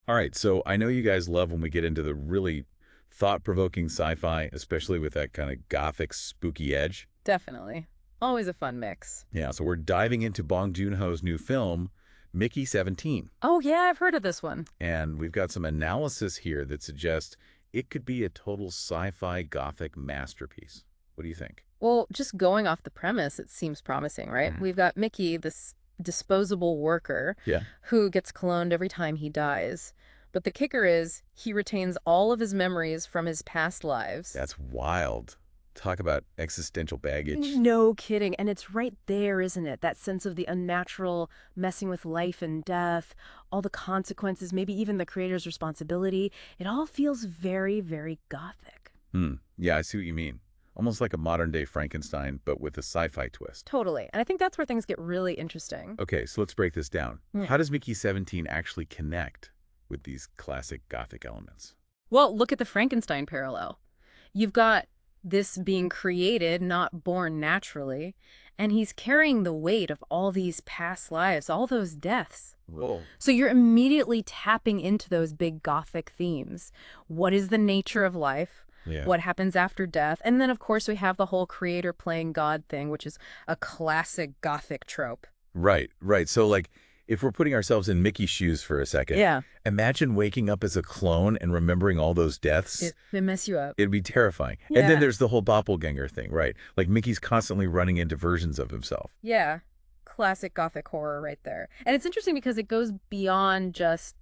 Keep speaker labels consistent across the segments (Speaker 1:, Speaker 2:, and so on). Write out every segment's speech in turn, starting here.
Speaker 1: All right, so I know you guys love when we get into the really thought-provoking sci-fi, especially with that kind of gothic, spooky edge.
Speaker 2: Definitely. Always a fun mix.
Speaker 1: Yeah, so we're diving into Bong Joon-ho's new film, Mickey 17.
Speaker 2: Oh, yeah, I've heard of this one.
Speaker 1: And we've got some analysis here that suggests it could be a total sci-fi gothic masterpiece. What do you think?
Speaker 2: Well, just going off the premise, it seems promising, right?
Speaker 1: Mhm.
Speaker 2: We've got Mickey, this disposable worker
Speaker 1: Yeah,
Speaker 2: who gets cloned every time he dies. But the kicker is he retains all of his memories from his past lives.
Speaker 1: that's wild. Talk about existential baggage.
Speaker 2: No kidding. And it's right there, isn't it? That sense of the unnatural, messing with life and death, all the consequences, maybe even the creator's responsibility. It all feels very, very gothic.
Speaker 1: Yeah, I see what you mean. Almost like a modern-day Frankenstein, but with a sci-fi twist.
Speaker 2: Totally. And I think that's where things get really interesting.
Speaker 1: Okay, so let's break this down.
Speaker 2: Hmm.
Speaker 1: How does Mickey 17 actually connect with these classic Gothic elements?
Speaker 2: Well, look at the Frankenstein parallel. You've got this being created, not born naturally, and he's carrying the weight of all these past lives, all those deaths.
Speaker 1: Whoa.
Speaker 2: So you're immediately tapping into those big Gothic themes. What is the nature of life?
Speaker 1: Yeah.
Speaker 2: What happens after death? And then, of course, we have the whole creator playing God thing, which is a classic Gothic trope.
Speaker 1: Right, right. So, like, if we're putting ourselves in Mickey's shoes for a second,
Speaker 2: Yeah,
Speaker 1: imagine waking up as a clone and remembering all those deaths.
Speaker 2: it mess you up.
Speaker 1: It'd be terrifying. And
Speaker 2: Yeah.
Speaker 1: then there's the whole doppelgänger thing, right? Like, Mickey's constantly running into versions of himself.
Speaker 2: Yeah, classic Gothic horror right there. And it's interesting because it goes beyond just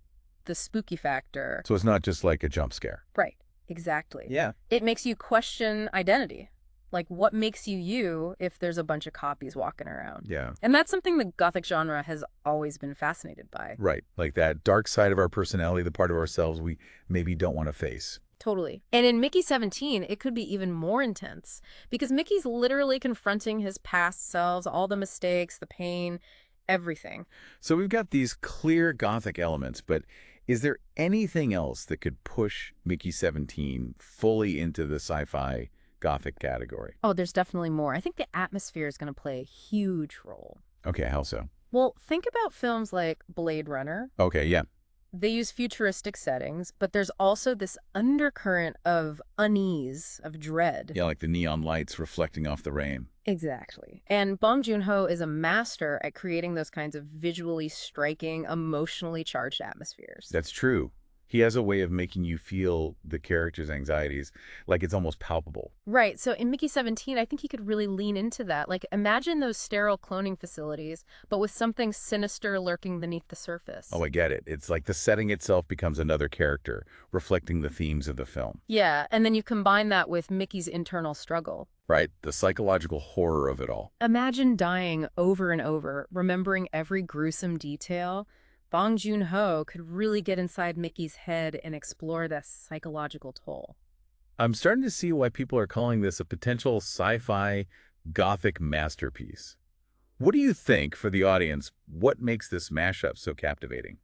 Speaker 2: the spooky factor.
Speaker 1: So it's not just like a jump scare.
Speaker 2: Right, exactly.
Speaker 1: Yeah.
Speaker 2: It makes you question identity. Like, what makes you you if there's a bunch of copies walking around?
Speaker 1: Yeah.
Speaker 2: And that's something the Gothic genre has always been fascinated by.
Speaker 1: Right. Like that dark side of our personality, the part of ourselves we maybe don't want to face.
Speaker 2: Totally. And in Mickey 17, it could be even more intense because Mickey's literally confronting his past selves, all the mistakes, the pain, everything.
Speaker 1: So we've got these clear Gothic elements, but is there anything else that could push Mickey 17 fully into the sci-fi Gothic category?
Speaker 2: Oh, there's definitely more. I think the atmosphere is going to play a huge role.
Speaker 1: Okay, how so?
Speaker 2: Well, think about films like Blade Runner.
Speaker 1: Okay, yeah.
Speaker 2: They use futuristic settings, but there's also this undercurrent of unease, of dread.
Speaker 1: Yeah, like the neon lights reflecting off the rain.
Speaker 2: Exactly. And Bong Joon-ho is a master at creating those kinds of visually striking, emotionally charged atmospheres.
Speaker 1: That's true. He has a way of making you feel the character's anxieties like it's almost palpable.
Speaker 2: Right. So in Mickey 17, I think he could really lean into that. Like, imagine those sterile cloning facilities, but with something sinister lurking beneath the surface.
Speaker 1: Oh, I get it. It's like the setting itself becomes another character, reflecting the themes of the film.
Speaker 2: Yeah, and then you combine that with Mickey's internal struggle.
Speaker 1: Right? The psychological horror of it all.
Speaker 2: Imagine dying over and over, remembering every gruesome detail. Bong Joon-ho could really get inside Mickey's head and explore that psychological toll.
Speaker 1: I'm starting to see why people are calling this a potential sci-fi Gothic masterpiece. What do you think, for the audience, what makes this mashup so captivating?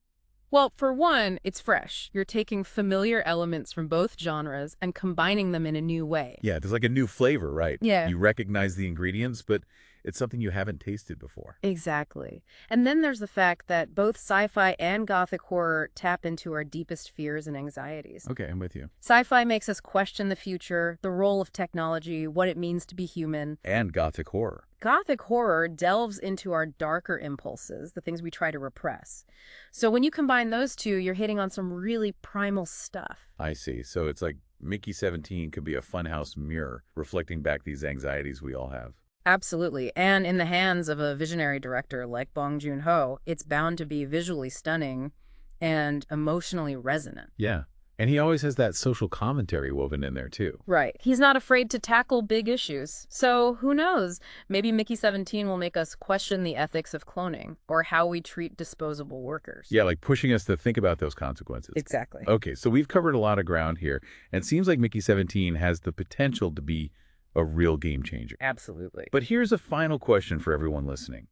Speaker 2: Well, for one, it's fresh. You're taking familiar elements from both genres and combining them in a new way.
Speaker 1: Yeah, there's like a new flavor, right?
Speaker 2: Yeah.
Speaker 1: You recognize the ingredients, but it's something you haven't tasted before.
Speaker 2: Exactly. And then there's the fact that both sci-fi and Gothic horror tap into our deepest fears and anxieties.
Speaker 1: Okay, I'm with you.
Speaker 2: Sci-fi makes us question the future, the role of technology, what it means to be human.
Speaker 1: And Gothic horror.
Speaker 2: Gothic horror delves into our darker impulses, the things we try to repress. So when you combine those two, you're hitting on some really primal stuff.
Speaker 1: I see. So it's like Mickey 17 could be a funhouse mirror reflecting back these anxieties we all have.
Speaker 2: Absolutely. And in the hands of a visionary director like Bong Joon-ho, it's bound to be visually stunning and emotionally resonant.
Speaker 1: Yeah. And he always has that social commentary woven in there, too.
Speaker 2: Right. He's not afraid to tackle big issues. So who knows? Maybe Mickey 17 will make us question the ethics of cloning or how we treat disposable workers.
Speaker 1: Yeah, like pushing us to think about those consequences.
Speaker 2: Exactly.
Speaker 1: Okay, so we've covered a lot of ground here, and it seems like Mickey 17 has the potential to be a real game changer.
Speaker 2: Absolutely.
Speaker 1: But here's a final question for everyone listening.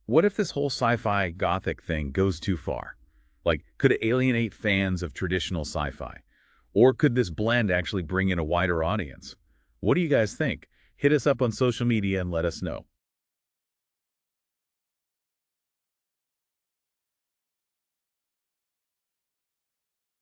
Speaker 1: What if this whole sci-fi Gothic thing goes too far? Like, could it alienate fans of traditional sci-fi? Or could this blend actually bring in a wider audience? What do you guys think? Hit us up on social media and let us know.